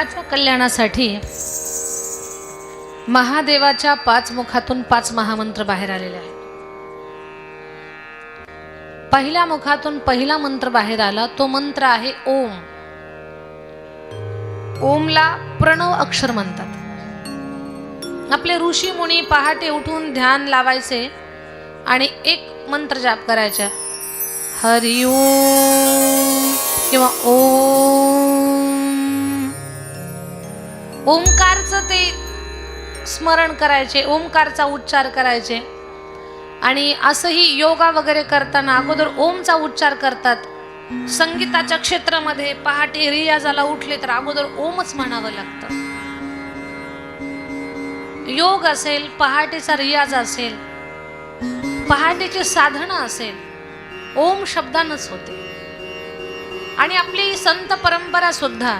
जगाच्या कल्याणासाठी महादेवाच्या 5 मुखातून 5 महामंत्र बाहेर आलेले आहेत. पहिल्या मुखातून पहिला मंत्र बाहेर आला, तो मंत्र आहे ओम. ओमला प्रणव अक्षर म्हणतात. आपले ऋषी मुनी पहाटे उठून ध्यान लावायचे आणि एक मंत्र जाप करायचा, हरि ओम किंवा ओम. ओमकारचं ते स्मरण करायचे, ओमकारचा उच्चार करायचे. आणि असंही योगा वगैरे करताना अगोदर ओमचा उच्चार करतात. संगीताच्या क्षेत्रामध्ये पहाटे रियाजाला उठले तर अगोदर ओमच म्हणावं लागतं. योग असेल, पहाटेचा रियाज असेल, पहाटेची साधना असेल, ओम शब्दानच होते. आणि आपली संत परंपरा सुद्धा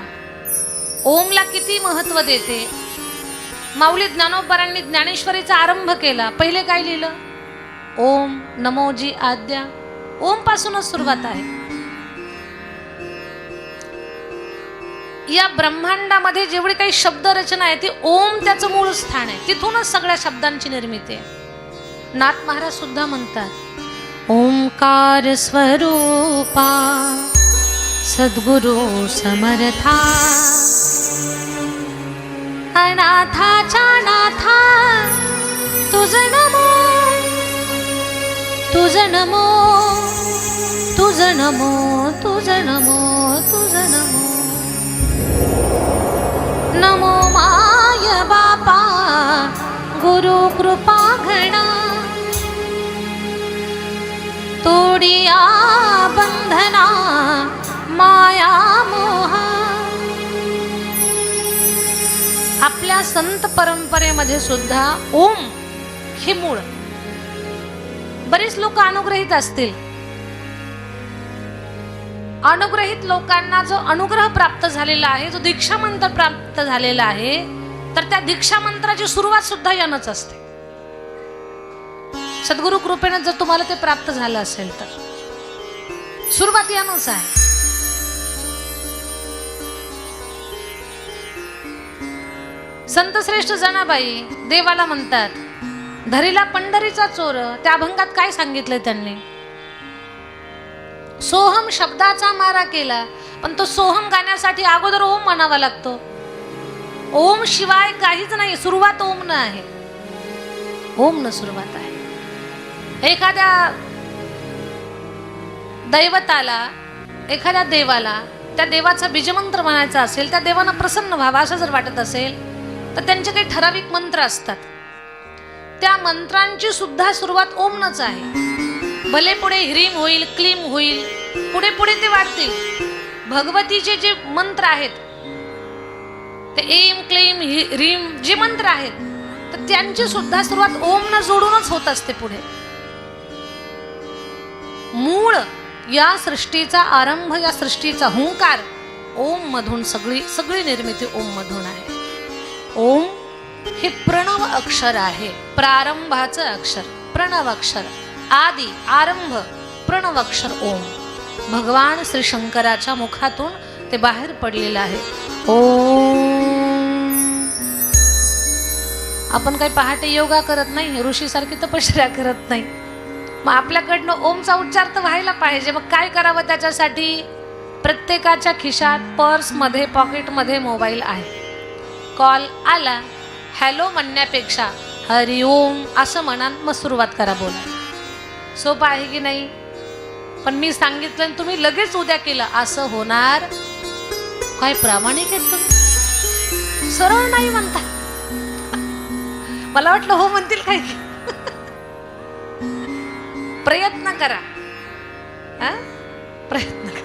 ओमला किती महत्व देते. माऊली ज्ञानोबरांनी ज्ञानेश्वरीचा आरंभ केला, पहिले काय लिहिलं, ओम नमोजी आद्या. ओम पासूनच सुरुवात आहे. या ब्रह्मांडामध्ये जेवढी काही शब्द रचना आहे ती ओम त्याचं मूळ स्थान आहे. तिथूनच सगळ्या शब्दांची निर्मिती आहे. नाथ महाराज सुद्धा म्हणतात, ओंकार स्वरूपा सद्गुरु समर्था, अनाथाच्या नाथा तुझ नमो, तुझ नमो, तुझ नमो, तुझ नमो, तुझ नमो. नमो माय बापा गुरु कृपा घना, तोडिया बंधना माया मोहा. आपल्या संत परंपरेमध्ये सुद्धा ओम हे मूळ. बरेच लोक अनुग्रहित असतील. अनुग्रहित लोकांना जो अनुग्रह प्राप्त झालेला आहे, जो दीक्षा मंत्र प्राप्त झालेला आहे, तर त्या दीक्षा मंत्राची सुरुवात सुद्धा यानंच असते. सद्गुरु कृपेने जर तुम्हाला ते प्राप्त झालं असेल तर सुरुवात यानंच आहे. संत श्रेष्ठ जनाबाई देवाला म्हणतात, धरीला पंढरीचा चोर. त्या अभंगात काय सांगितलं त्यांनी, सोहम शब्दाचा मारा केला, पण तो सोहम गाण्यासाठी अगोदर ओम म्हणावा लागतो. ओम शिवाय काहीच नाही, सुरुवात ओम न आहे. ओम न सुरुवात आहे. एखाद्या दैवताला, एखाद्या देवाला त्या देवाचा बीजमंत्र म्हणायचा असेल, त्या देवानं प्रसन्न व्हावा असं जर वाटत असेल तर त्यांचे काही ठराविक मंत्र असतात. त्या मंत्रांची सुद्धा सुरुवात ओमनच आहे. भले पुढे ह्रीम होईल, क्लीम होईल, पुढे पुढे ते वाढतील. भगवतीचे जे मंत्र आहेत ते एम क्लीम ह्रीम जे मंत्र आहेत तर त्यांची सुद्धा सुरुवात ओमनं जोडूनच होत असते. पुढे मूळ या सृष्टीचा आरंभ, या सृष्टीचा हुंकार ओम मधून, सगळी निर्मिती ओम मधून आहे. ओम हे प्रणव अक्षर आहे, प्रारंभाचं अक्षर, प्रणव अक्षर, आदि आरंभ प्रणव अक्षर ओम. भगवान श्री शंकराच्या मुखातून ते बाहेर पडलेलं आहे. ओम. आपण काही पहाटे योगा करत नाही, ऋषीसारखी तपश्चर्या करत नाही. मग आपल्याकडनं ओमचा उच्चार तर व्हायला पाहिजे. मग काय करावं त्याच्यासाठी, प्रत्येकाच्या खिशात, पर्समध्ये, पॉकेटमध्ये मोबाईल आहे. कॉल आला, हॅलो म्हणण्यापेक्षा हरि ओम असं म्हणा, मग सुरुवात करा बोला. सोपं आहे की नाही. पण मी सांगितलं आणि तुम्ही लगेच उद्या केलं असं होणार. काय प्रामाणिक आहेत तुम्ही, सरळ नाही म्हणता. मला वाटलं हो म्हणतील काय. प्रयत्न करा, प्रयत्न करा.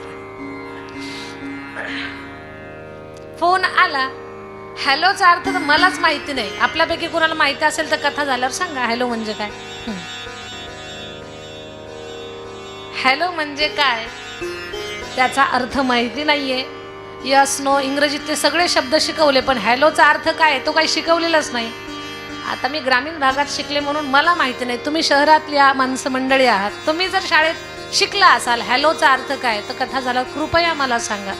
फोन आला, हॅलोचा अर्थ तर मलाच माहिती नाही. आपल्यापैकी कोणाला माहिती असेल तर कथा झाल्यावर सांगा हॅलो म्हणजे काय. हॅलो म्हणजे काय त्याचा अर्थ माहिती नाहीये. यस नो इंग्रजीत ते सगळे शब्द शिकवले, पण हॅलोचा अर्थ काय तो काही शिकवलेलाच नाही. आता मी ग्रामीण भागात शिकले म्हणून मला माहिती नाही. तुम्ही शहरातली माणसं मंडळी आहात, तुम्ही जर शाळेत शिकला असाल हॅलोचा अर्थ काय तर कथा झाल्यावर कृपया मला सांगा.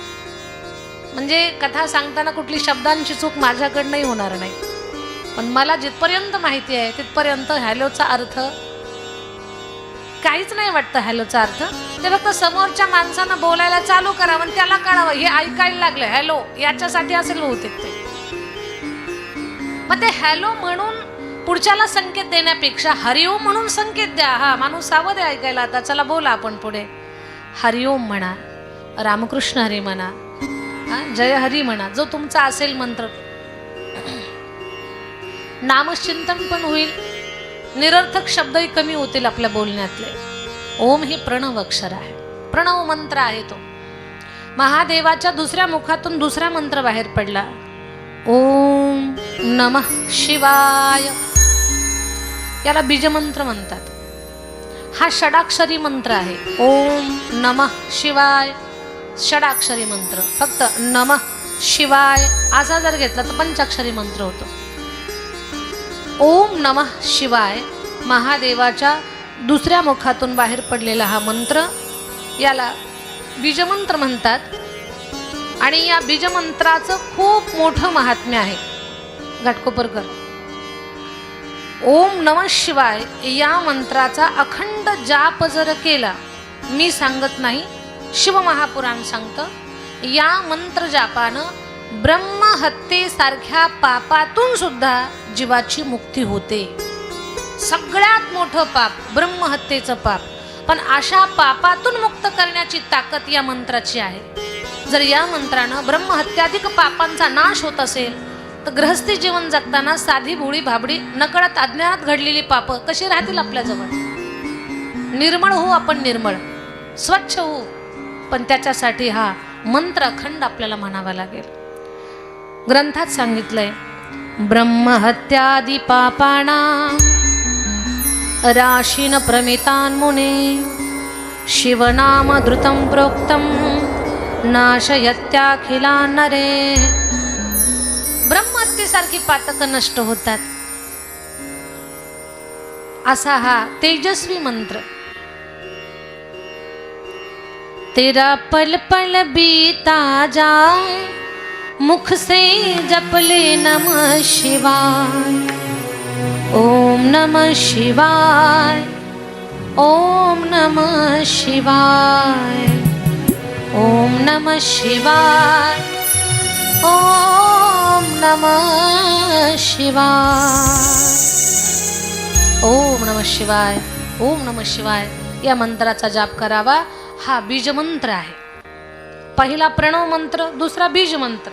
म्हणजे कथा सांगताना कुठली शब्दांची चूक माझ्याकडनंही होणार नाही, पण मला जिथपर्यंत माहिती आहे तिथपर्यंत हॅलोचा अर्थ काहीच नाही वाटतं. हॅलोचा अर्थ ते फक्त समोरच्या माणसानं बोलायला चालू करावं आणि त्याला कळावं, हे ऐकायला लागलं हॅलो, याच्यासाठी असेल बहुतेक ते. मग ते हॅलो म्हणून पुढच्याला संकेत देण्यापेक्षा हरिओम म्हणून संकेत द्या. हा माणूस सावध आहे ऐकायला, आता चला बोला आपण पुढे. हरिओम म्हणा, रामकृष्ण हरी म्हणा, जय हरी म्हणा, जो तुमचा असेल मंत्र. नामचिंतन पण होईल, निरर्थक शब्दही कमी होतील आपल्या बोलण्यातले. ओम हे प्रणव अक्षर आहे, प्रणव मंत्र आहे तो. महादेवाच्या दुसऱ्या मुखातून दुसरा मंत्र बाहेर पडला, ओम नमः शिवाय. याला बीजमंत्र म्हणतात. हा षडाक्षरी मंत्र आहे. ओम नमः शिवाय षडाक्षरी मंत्र. फक्त नमः शिवाय असा जर घेतला तर पंचाक्षरी मंत्र होतो. ओम नमः शिवाय महादेवाच्या दुसऱ्या मुखातून बाहेर पडलेला हा मंत्र, याला बीजमंत्र म्हणतात. आणि या बीजमंत्राचं खूप मोठं महात्म्य आहे. घाटकोपरकर, ओम नमः शिवाय या मंत्राचा अखंड जाप जर केला, मी सांगत नाही, शिवमहापुराण सांगतं, या मंत्र जापानं ब्रह्महत्येसारख्या पापातून सुद्धा जीवाची मुक्ती होते. सगळ्यात मोठं पाप ब्रह्महत्येचं पाप, पण अशा पापातून मुक्त करण्याची ताकद या मंत्राची आहे. जर या मंत्रानं ब्रह्महत्याधिक पापांचा नाश होत असेल तर गृहस्थी जीवन जगताना साधी भोळी भाबडी नकळत अज्ञानात घडलेली पापं कशी राहतील आपल्याजवळ. निर्मळ होऊ आपण, निर्मळ स्वच्छ होऊ, पण त्याच्यासाठी हा मंत्र अखंड आपल्याला म्हणावा लागेल. ग्रंथात सांगितलंय, ब्रह्महत्यादि पापानां राशीन प्रमितान मुने शिवनाम धृतं प्रोक्तं नाशयत्याखिलान् नरे. ब्रह्महत्येसारखी पातकं नष्ट होतात असा हा तेजस्वी मंत्र. तेरा पल पल बीता जाए मुख से जप ले नमः शिवाय. ओम नमः शिवाय, ओम नमः शिवाय, ओम नमः शिवाय, ओम नमः शिवाय, ओम नमः शिवाय, ओम नमः शिवाय या मंत्राचा जाप करावा. हा बीजमंत्र आहे. पहिला प्रणव मंत्र, दुसरा बीज मंत्र.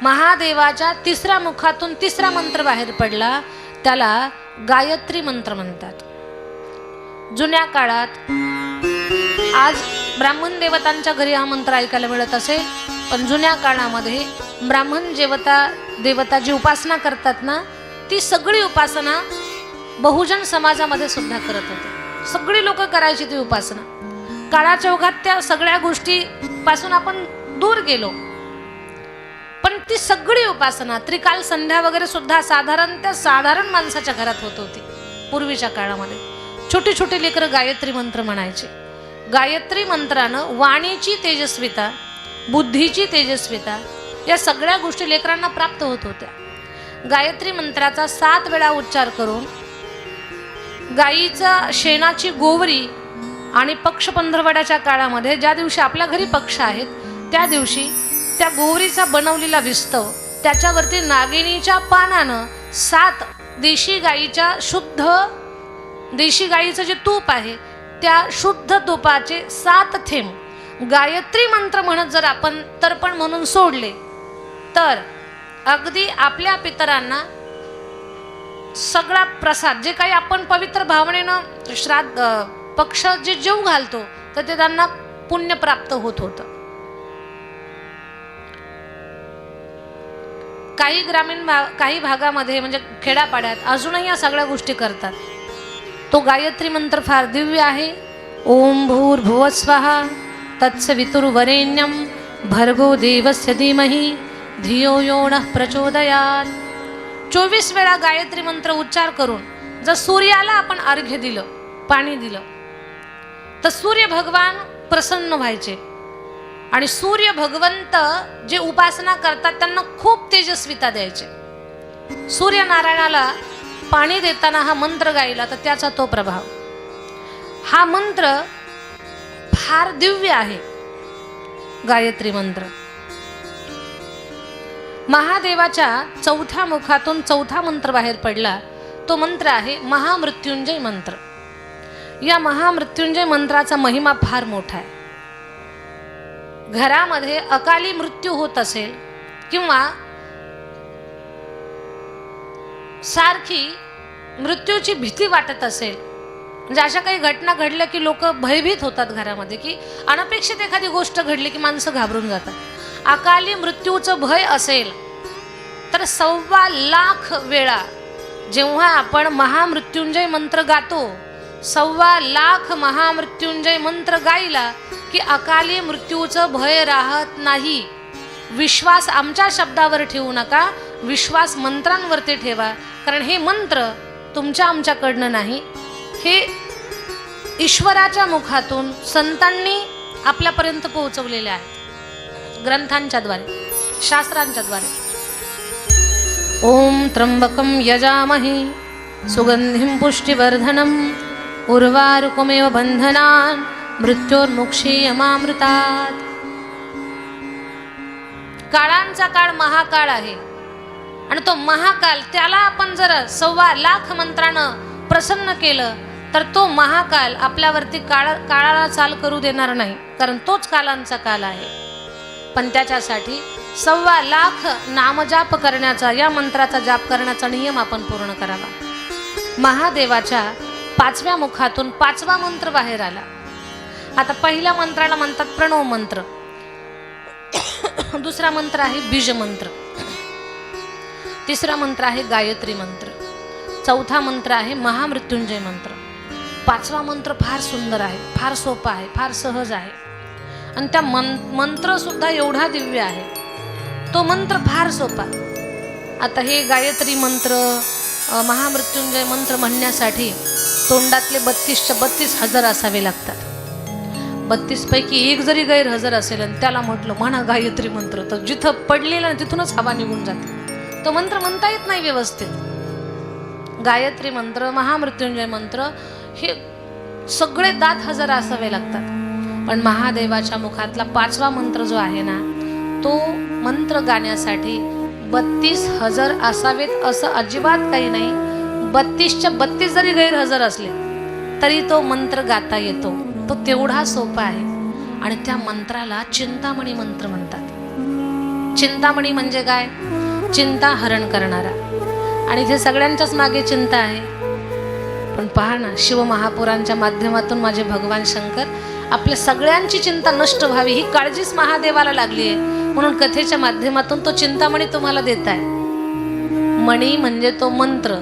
महादेवाच्या तिसऱ्या मुखातून तिसरा मंत्र बाहेर पडला, त्याला गायत्री मंत्र म्हणतात. जुन्या काळात, आज ब्राह्मण देवतांच्या घरी हा मंत्र ऐकायला मिळत असे, पण जुन्या काळामध्ये ब्राह्मण देवता जी उपासना करतात ना, ती सगळी उपासना बहुजन समाजामध्ये सुद्धा करत होते. सगळी लोक करायची ती उपासना. काळाच्या ओघात त्या सगळ्या गोष्टी पासून आपण दूर गेलो, पण ती सगळी उपासना त्रिकाल संध्या वगैरे सुद्धा साधारण माणसाच्या घरात होत होती. पूर्वीच्या काळामध्ये छोटी छोटी लेकरं गायत्री मंत्र म्हणायचे. गायत्री मंत्रानं वाणीची तेजस्विता, बुद्धीची तेजस्विता या सगळ्या गोष्टी लेकरांना प्राप्त होत होत्या. गायत्री मंत्राचा 7 वेळा उच्चार करून गायीचा शेणाची गोवरी आणि पक्ष पंधरवड्याच्या काळामध्ये ज्या दिवशी आपल्या घरी पक्ष आहेत त्या दिवशी त्या गोवरीचा बनवलेला विस्तव, त्याच्यावरती नागिनीच्या पानानं 7 देशी गाईचं जे तूप आहे त्या शुद्ध तुपाचे 7 थेंब गायत्री मंत्र म्हणत जर आपण तर्पण म्हणून सोडले तर अगदी आपल्या पितरांना सगळा प्रसाद, जे काही आपण पवित्र भावनेनं श्राद्ध पक्ष जे जेव घालतो तर ते त्यांना पुण्य प्राप्त होत होतं. काही भागामध्ये म्हणजे खेड्यापाड्यात अजूनही या सगळ्या गोष्टी करतात. तो गायत्री मंत्र फार दिव्य आहे. ओम भूर्भुवः स्वः तत्सवितुर्वरेण्यं भर्गो देवस्य धीमहि धियो यो नः प्रचोदयात्. 24 वेळा गायत्री मंत्र उच्चार करून जर सूर्याला आपण अर्घ्य दिलं, पाणी दिलं, तर सूर्य भगवान प्रसन्न व्हायचे. आणि सूर्य भगवंत जे उपासना करतात त्यांना खूप तेजस्विता द्यायचे. सूर्यनारायणाला पाणी देताना हा मंत्र गायला तर त्याचा तो प्रभाव. हा मंत्र फार दिव्य आहे. गायत्री मंत्र महादेवाच्या चौथ्या मुखातून चौथा मंत्र बाहेर पडला. तो मंत्र आहे महामृत्युंजय मंत्र. या महामृत्युंजय मंत्राचा महिमा फार मोठा आहे. घरामध्ये अकाली मृत्यू होत असेल किंवा सारखी मृत्यूची भीती वाटत असेल, म्हणजे अशा काही घटना घडल्या की लोक भयभीत होतात घरामध्ये, की अनपेक्षित एखादी गोष्ट घडली की माणसं घाबरून जातात. अकाली मृत्यूचं भय असेल तर 1.25 लाख वेळा जेव्हा आपण महामृत्युंजय मंत्र गातो, 1.25 लाख महामृत्युंजय मंत्र गायला की अकाली मृत्यूचं भय राहत नाही. विश्वास आमच्या शब्दावर ठेवू नका, विश्वास मंत्रांवरती ठेवा. कारण हे मंत्र तुमच्या आमच्याकडनं नाही, हे ईश्वराच्या मुखातून संतांनी आपल्यापर्यंत पोहोचवलेले आहेत, ग्रंथांच्या द्वारे, शास्त्रांच्या द्वारे. ओम त्र्यंबकं यजामहे सुगंधिं पुष्टिवर्धनम् उर्वारुकमेव बंधनान् मृत्योर्मुक्षीयमामृतात्. काळांचा काळ महाकाळ आहे आणि तो महाकाल त्याला आपण जर 1.25 लाख मंत्रानं प्रसन्न केलं तर तो महाकाल आपल्यावरती काळाला चाल करू देणार नाही, कारण तोच कालांचा काल आहे. पण त्याच्यासाठी 1.25 लाख नामजाप करण्याचा, या मंत्राचा जाप करण्याचा नियम आपण पूर्ण करावा. महादेवाच्या 5व्या मुखातून 5वा मंत्र बाहेर आला. आता पहिल्या मंत्राला म्हणतात प्रणव मंत्र, दुसरा मंत्र आहे बीज मंत्र, तिसरा मंत्र आहे गायत्री मंत्र, चौथा मंत्र आहे महामृत्युंजय मंत्र. 5वा मंत्र फार सुंदर आहे, फार सोपा आहे, फार सहज आहे आणि त्या मंत्र सुद्धा एवढा दिव्य आहे. तो मंत्र फार सोपा. आता हे गायत्री मंत्र, महामृत्युंजय मंत्र म्हणण्यासाठी तोंडातले 32च्या 32 हजर असावे लागतात. 32 पैकी एक जरी गैरहजर असेल आणि त्याला म्हटलं म्हणा गायत्री मंत्र, तर जिथं पडलेलं ना तिथूनच हवा निघून जाते. तो मंत्र म्हणता येत नाही व्यवस्थित. गायत्री मंत्र, महामृत्युंजय मंत्र हे सगळे दात हजर असावे लागतात. पण महादेवाच्या मुखातला 5वा मंत्र जो आहे ना, तो मंत्र गाण्यासाठी 32 हजर असावेत असं अजिबात काही नाही. 32च्या 32 जरी गैरहजर असले तरी तो मंत्र गाता येतो. तो तेवढा सोपा आहे आणि त्या मंत्राला चिंतामणी मंत्र म्हणतात. चिंतामणी म्हणजे काय? चिंता हरण करणारा. आणि इथे सगळ्यांच्याच मागे चिंता आहे. पण पहा ना, शिवमहापुरांच्या माध्यमातून माझे भगवान शंकर आपल्या सगळ्यांची चिंता नष्ट व्हावी ही काळजीच महादेवाला लागली आहे. म्हणून कथेच्या माध्यमातून तो चिंतामणी तुम्हाला देत आहे. मणी म्हणजे तो मंत्र,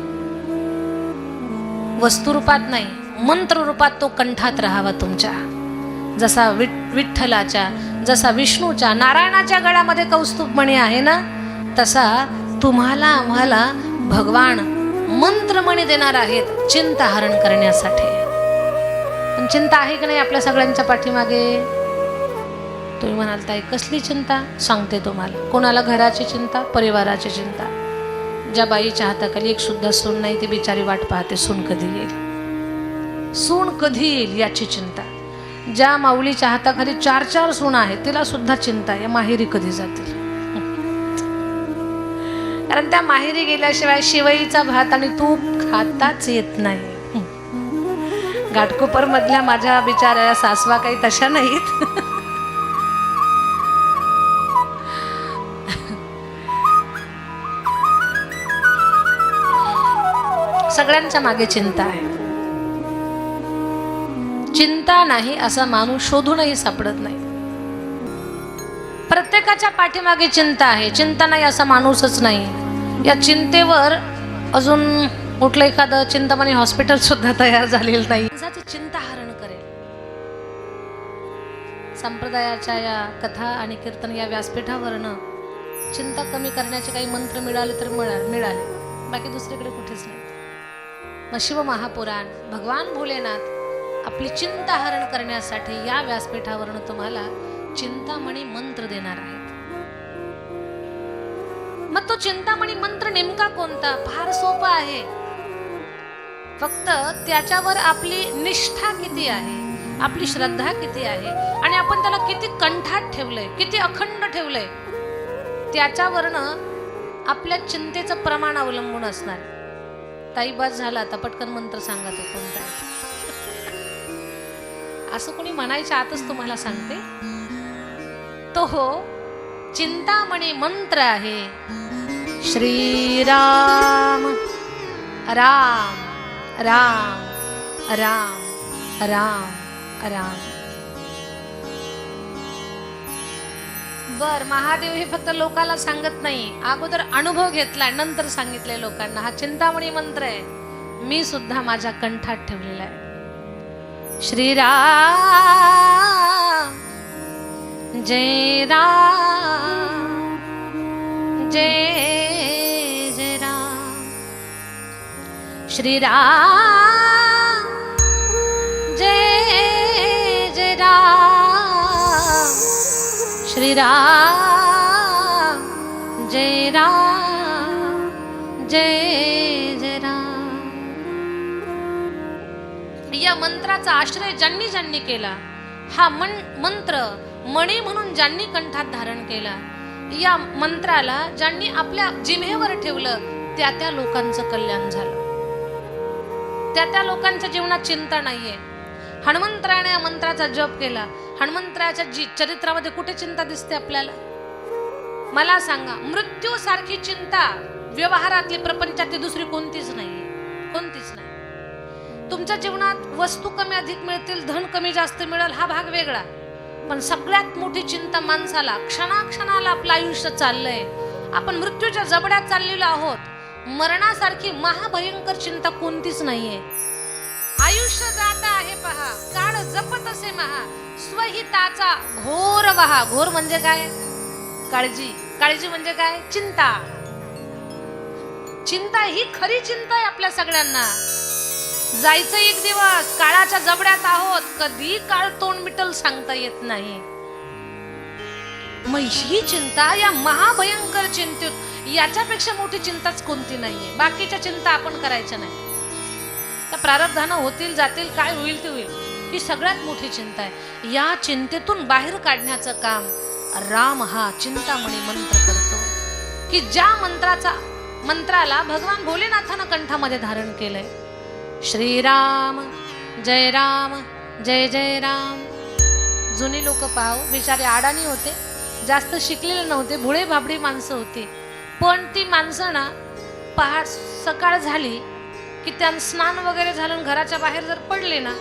वस्तुरूपात नाही, मंत्र रूपात तो कंठात राहावा तुमच्या. जसा विठ्ठलाच्या, जसा विष्णूच्या, नारायणाच्या गळ्यामध्ये कौस्तुभ मणी आहे ना, तसा तुम्हाला आम्हाला भगवान मंत्रमणी देणार आहेत चिंता हरण करण्यासाठी. पण चिंता आहे की नाही आपल्या सगळ्यांच्या पाठीमागे? तुम्ही म्हणाल ताई कसली चिंता? सांगते तुम्हाला. कोणाला घराची चिंता, परिवाराची चिंता. ज्या बाईच्या हाताखाली एक सुद्धा सून नाही ती बिचारी वाट पाहते सून कधी येईल, सून कधी येईल याची चिंता. ज्या माऊलीच्या हाताखाली 4-4 सून आहेत तिला सुद्धा चिंता आहे माहेरी कधी जातील. कारण त्या माहेरी गेल्याशिवाय शिवईचा भात आणि तूप खाताच येत नाही. घाटकोपर मधल्या माझ्या बिचाऱ्या सासवा काही तशा नाहीत. सगळ्यांच्या मागे चिंता आहे. चिंता नाही असा माणूस शोधूनही सापडत नाही. प्रत्येकाच्या पाठीमागे चिंता आहे. चिंता नाही असा माणूसच नाही. या चिंतेवर अजून कुठलं एखादं चिंतामणी हॉस्पिटल सुद्धा तयार झालेलं नाही. माणसाची चिंता हरण करेल. संप्रदायाच्या या कथा आणि कीर्तन या व्यासपीठावरनं चिंता कमी करण्याचे काही मंत्र मिळाले तर मिळाले, बाकी दुसरीकडे कुठेच नाही. मग शिवमहापुराण भगवान भोलेनाथ आपली चिंता हरण करण्यासाठी या व्यासपीठावरून तुम्हाला चिंतामणी मंत्र देणार आहेत. मग तो चिंतामणी मंत्र नेमका कोणता? फार सोपा आहे. फक्त त्याच्यावर आपली निष्ठा किती आहे, आपली श्रद्धा किती आहे आणि आपण त्याला किती कंठात ठेवलंय, किती अखंड ठेवलंय, त्याच्यावरनं आपल्या चिंतेचं प्रमाण अवलंबून असणार. ताई बस झाला, आता पटकन मंत्र सांगा तो कोणता आहे. असं कोणी म्हणायच्या आतच तुम्हाला सांगते, तो हो चिंतामणी मंत्र आहे. श्रीराम राम राम राम राम राम. बर, महादेव हे फक्त लोकाला सांगत नाही, अगोदर अनुभव घेतलाय, नंतर सांगितलंय लोकांना. हा चिंतामणी मंत्र आहे, मी सुद्धा माझ्या कंठात ठेवलेला आहे. श्रीराम जय राम जय जय राम. श्रीराम जय जय राम. श्रीराम जय राम जय जय राम. या मंत्राचा आश्रय ज्यांनी ज्यांनी केला, हा मंत्र मणी म्हणून ज्यांनी कंठात धारण केला, या मंत्राला ज्यांनी आपल्या जिभेवर ठेवलं, त्या त्या लोकांचं कल्याण झालं. त्या लोकांच्या जीवनात चिंता नाहीये. हनुमंतरायाने या मंत्राचा जप केला. हनुमंतरायाच्या चरित्रामध्ये कुठे चिंता दिसते आपल्याला? मला सांगा, मृत्यू सारखी चिंता व्यवहारातली, प्रपंचातली दुसरी कोणतीच नाहीये, कोणतीच नाही. तुमच्या जीवनात वस्तू कमी अधिक मिळतील, धन कमी जास्त मिळेल, हा भाग वेगळा, पण सगळ्यात मोठी चिंता माणसाला क्षणाक्षणाला आपलं आयुष्य चाललंय, आपण मृत्यूच्या जबड्यात चाललेलो आहोत, मरणासारखी महाभयंकर चिंता कोणतीच नाहीये. आयुष्य जात आहे पहा, काळ जपत असे महा, स्वहिताचा घोर वहा. घोर म्हणजे काय? काळजी. काळजी म्हणजे काय? चिंता. चिंता ही खरी चिंता आहे आपल्या सगळ्यांना. जायचं एक दिवस, काळाच्या जबड्यात आहोत, कधी काळ तोंड मिटल सांगता येत नाही. मग ही चिंता, या महाभयंकर चिंतेत, याच्यापेक्षा मोठी चिंताच कोणती नाहीये. बाकीच्या चिंता आपण करायच्या नाही, त्या प्रारब्धानं होतील जातील, काय होईल ते होईल, ही सगळ्यात मोठी चिंता आहे. या चिंतेतून बाहेर काढण्याचं काम राम हा चिंतामणी मंत्र करतो, की ज्या मंत्राला भगवान भोलेनाथानं कंठामध्ये धारण केलंय. श्रीराम जय राम जय जय राम. जुनी लोक पाहू, बिचारे अडाणी होते, जास्त शिकलेले नव्हते, भोळे भाबडी माणसं होती, पण ती माणसं ना पहाट सकाळ झाली की त्या स्नान वगैरे झालं घराच्या बाहेर जर पडले ना,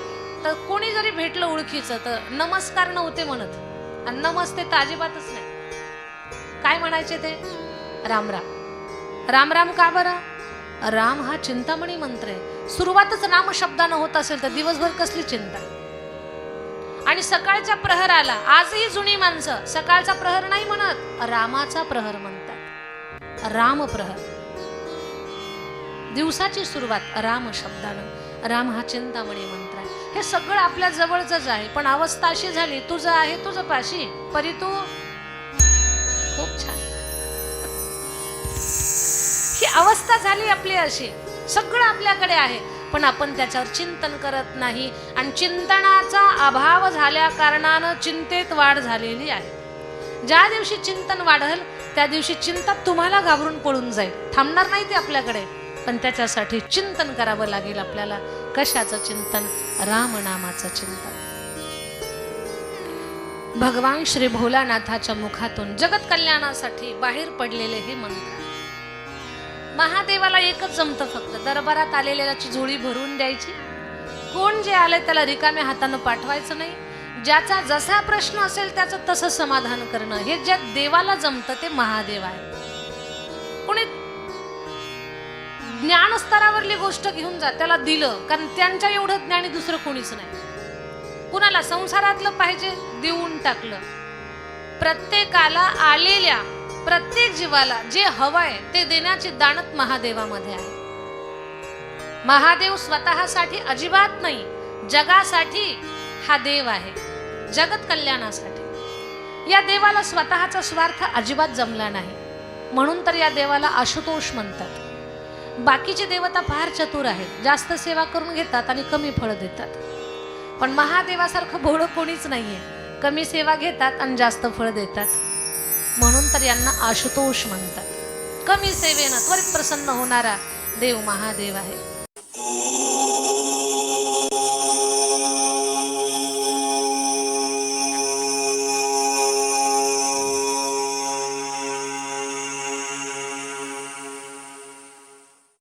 तर कोणी जरी भेटलं ओळखीचं तर नमस्कार नव्हते म्हणत, आणि नमस्ते तर अजिबातच नाही. काय म्हणायचे ते? राम राम. राम राम का बरं? राम हा चिंतामणी मंत्र आहे. सुरुवातच राम शब्दानं होत असेल तर दिवसभर कसली चिंता. आणि सकाळच्या प्रहराला आजही जुनी माणसं सकाळचा प्रहर नाही म्हणत, रामाचा प्रहर म्हणतात. राम प्रहर, दिवसाची सुरुवात राम शब्दानं. राम हा चिंतामणी मंत्र आहे. हे सगळं आपल्या जवळच आहे, पण अवस्था अशी झाली, तुझं आहे तुझं पाशी, परी तू खूप छान. ही अवस्था झाली आपली अशी, सगळं आपल्याकडे आहे, पण आपण त्याच्यावर चिंतन करत नाही. आणि चिंतनाचा अभाव झाल्या कारणानं चिंतेत वाढ झालेली आहे. ज्या दिवशी चिंतन वाढल त्या दिवशी चिंता तुम्हाला घाबरून पळून जाईल, थांबणार नाही ती आपल्याकडे. पण त्याच्यासाठी चिंतन करावं लागेल आपल्याला. कशाचं चिंतन? रामनामाचं चिंतन. भगवान श्री भोलानाथाच्या मुखातून जगत कल्याणासाठी बाहेर पडलेले हे मंत्र. महादेवाला एकच जमतं, फक्त दरबारात आलेल्याची झोळी भरून द्यायची, कोण जे आले त्याला रिकाम्या हातानं पाठवायचं नाही, ज्याचा जसा प्रश्न असेल त्याचं तसं समाधान करणं, हे ज्या देवाला जमतं ते महादेव आहे. कोणी ज्ञान स्तरावरली गोष्ट घेऊन जा, त्याला दिलं, कारण त्यांच्या एवढं ज्ञानी दुसरं कोणीच नाही. कुणाला संसारातलं पाहिजे, देऊन टाकलं. प्रत्येकाला आलेल्या प्रत्येक जीवाला जे हवंय ते देण्याची दानत महादेवामध्ये आहे. महादेव स्वतःसाठी अजिबात नाही, जगासाठी हा देव आहे, जगत कल्याणासाठी. या देवाला स्वतःचा स्वार्थ अजिबात जमला नाही, म्हणून तर या देवाला आशुतोष म्हणतात. बाकीचे देवता फार चतुर आहेत, जास्त सेवा करून घेतात आणि कमी फळ देतात. पण महादेवासारखं भोळं कोणीच नाहीये, कमी सेवा घेतात आणि जास्त फळ देतात. म्हणून तर यांना आशुतोष म्हणतात. कमी सेवेनं त्वरित प्रसन्न होणारा देव महादेव आहे.